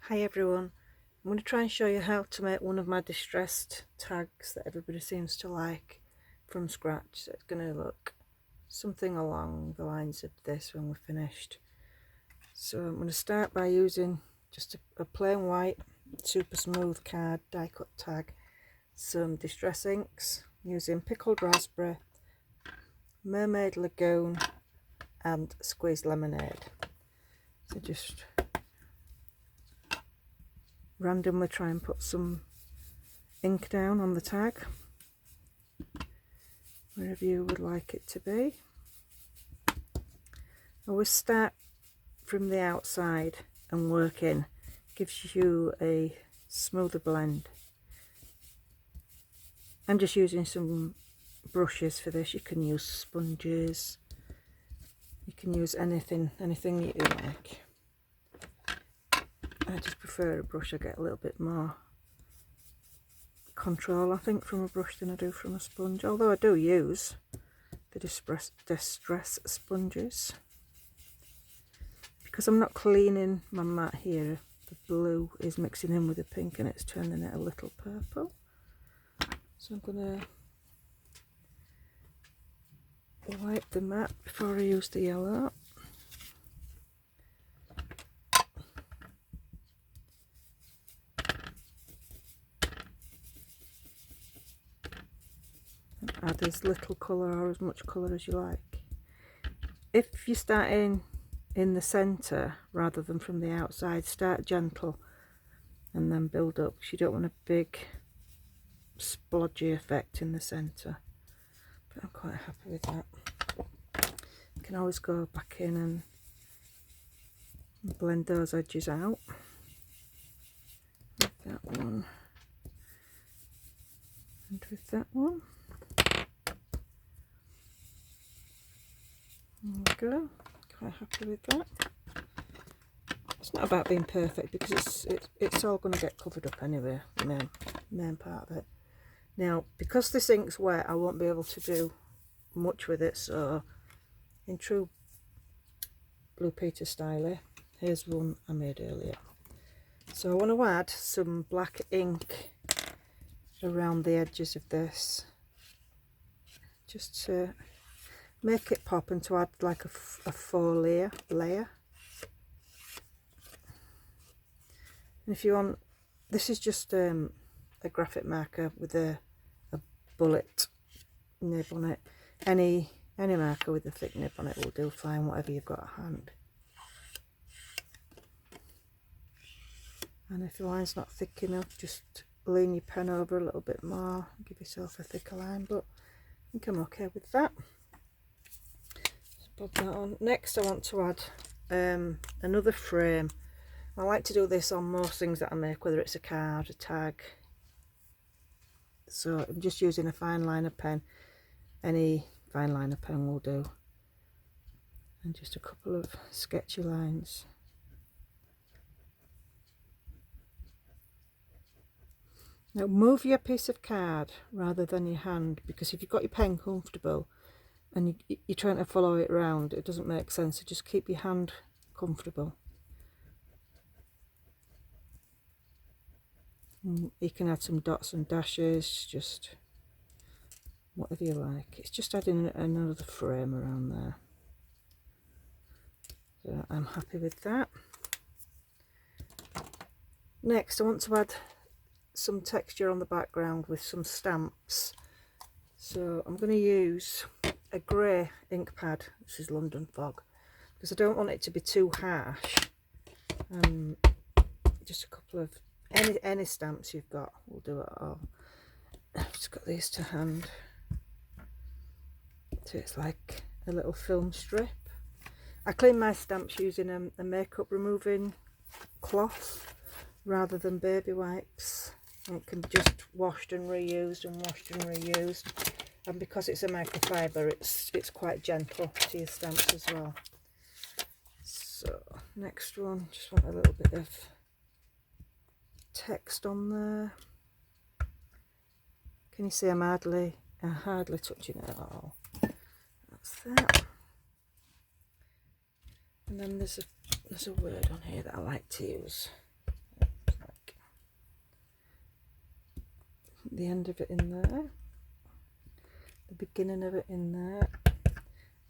Hi everyone, I'm going to try and show you how to make one of my distressed tags that everybody seems to like from scratch. So it's going to look something along the lines of this when we're finished. So I'm going to start by using just a plain white super smooth card die cut tag, some distress inks using pickled raspberry, mermaid lagoon and squeezed lemonade. So just randomly try and put some ink down on the tag wherever you would like it to be. Always start from the outside and work in, gives you a smoother blend. I'm just using some brushes for this. You can use sponges, you can use anything that you like. I just prefer a brush. I get a little bit more control, I think, from a brush than I do from a sponge, although I do use the distress sponges. Because I'm not cleaning my mat here, the blue is mixing in with the pink and it's turning it a little purple. So I'm going to wipe the mat before I use the yellow. Add as little colour or as much colour as you like. If you start in the centre rather than from the outside, start gentle and then build up, because you don't want a big splodgy effect in the centre. But I'm quite happy with that. You can always go back in and blend those edges out with that one and with that one. There we go. Quite happy with that. It's not about being perfect because it's all going to get covered up anyway, the main part of it. Now, because this ink's wet, I won't be able to do much with it, so in true Blue Peter style, here's one I made earlier. So I want to add some black ink around the edges of this, just to make it pop and to add like a faux layer. And if you want, this is just a graphic marker with a bullet nib on it. Any marker with a thick nib on it will do fine, whatever you've got at hand. And if the line's not thick enough, just lean your pen over a little bit more, give yourself a thicker line, but I think I'm okay with that. Just pop that on. Next I want to add another frame. I like to do this on most things that I make, whether it's a card, a tag. So I'm just using a fine liner pen. Any fine liner pen will do. And just a couple of sketchy lines. Now move your piece of card rather than your hand, because if you've got your pen comfortable and you're trying to follow it around, it doesn't make sense. So just keep your hand comfortable. You can add some dots and dashes, just whatever you like. It's just adding another frame around there. So I'm happy with that. Next I want to add some texture on the background with some stamps. So I'm going to use a grey ink pad. This is London Fog, because I don't want it to be too harsh. Just a couple of any stamps you've got will do it all. I've just got these to hand, so it's like a little film strip. I clean my stamps using a makeup removing cloth rather than baby wipes. It can be just washed and reused and washed and reused, and because it's a microfiber, it's quite gentle to your stamps as well. So next one, just want a little bit of text on there. Can you see I'm hardly touching it at all? That's that. And then there's a word on here that I like to use. the end of it in there, the beginning of it in there,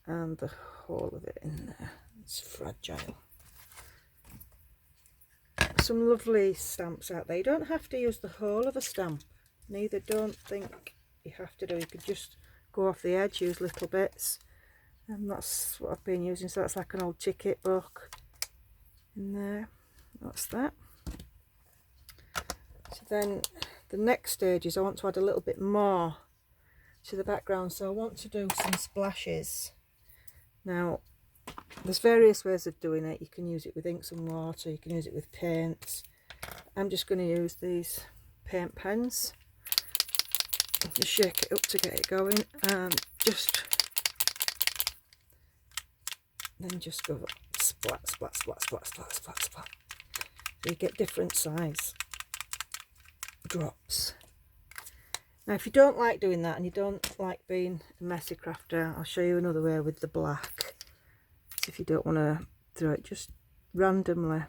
and the whole of it in there. It's fragile. Some lovely stamps out there. You don't have to use the whole of a stamp. Neither don't think you have to do. You could just go off the edge, use little bits. And that's what I've been using. So that's like an old ticket book in there. That's that. So then the next stage is I want to add a little bit more to the background. So I want to do some splashes. Now, there's various ways of doing it. You can use it with inks and water, you can use it with paints. I'm just going to use these paint pens. Just shake it up to get it going, and then just go splat, splat, splat, splat, splat, splat, splat. So you get different size drops. Now if you don't like doing that and you don't like being a messy crafter, I'll show you another way with the black. If you don't want to throw it, just randomly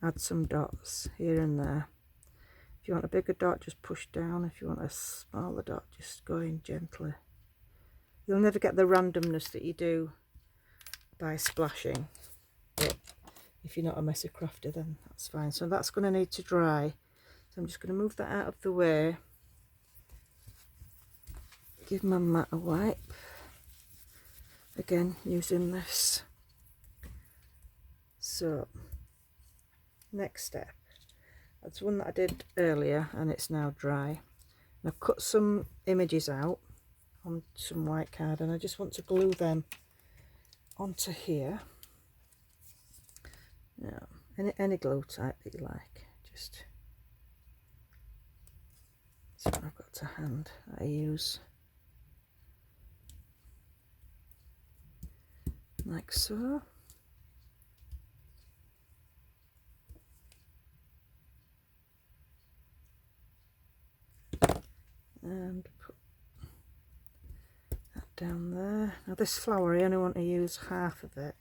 add some dots here and there. If you want a bigger dot, just push down. If you want a smaller dot, just go in gently. You'll never get the randomness that you do by splashing, but if you're not a messy crafter, then that's fine. So that's going to need to dry. So I'm just going to move that out of the way. Give my mat a wipe. Again, using this. So, next step. That's one that I did earlier and it's now dry. And I've cut some images out on some white card and I just want to glue them onto here. Now, any glue type that you like. Just, so I've got to hand that I use. Like so. And put that down there. Now this flower, I only want to use half of it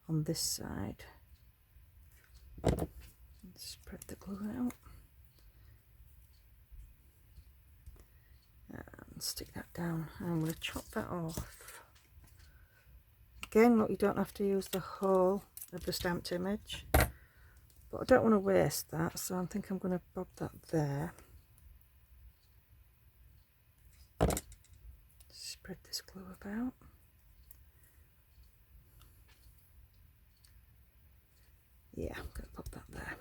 on this side. Spread the glue out. And stick that down. And I'm going to chop that off. Again, look, you don't have to use the whole of the stamped image, but I don't want to waste that, so I think I'm going to bob that there. Spread this glue about. Yeah, I'm going to pop that there.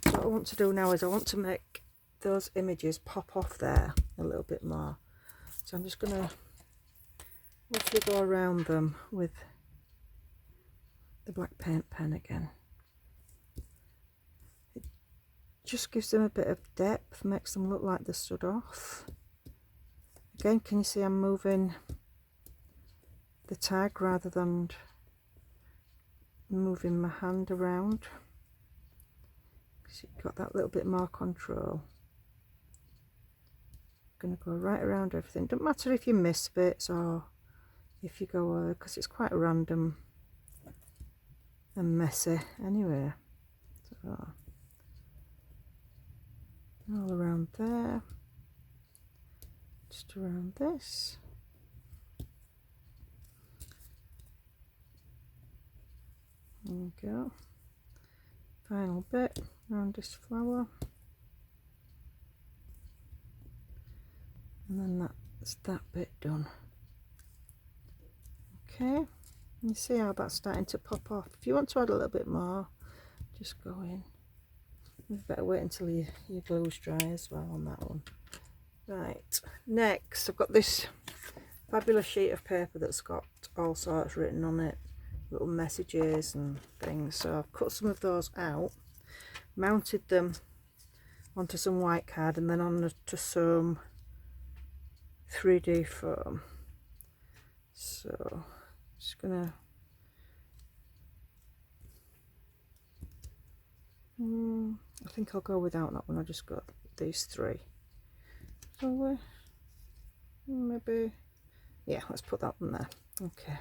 So what I want to do now is I want to make those images pop off there a little bit more. So I'm just going to roughly go around them with the black paint pen again. It just gives them a bit of depth, makes them look like they stood off. Again, can you see I'm moving the tag rather than moving my hand around? So you've got that little bit more control. Going to go right around everything. Don't matter if you miss bits or if you go over, because it's quite random and messy anyway. So all around there, just around this. There we go. Final bit around this flower. And then that's that bit done. Okay, you see how that's starting to pop off. If you want to add a little bit more, just go in. You better wait until your glue's dry as well on that one. Right, next I've got this fabulous sheet of paper that's got all sorts written on it, little messages and things. So I've cut some of those out, mounted them onto some white card and then onto some 3D foam. So just gonna I think I'll go without that one. I just got these three. So maybe, yeah, let's put that one there. Okay.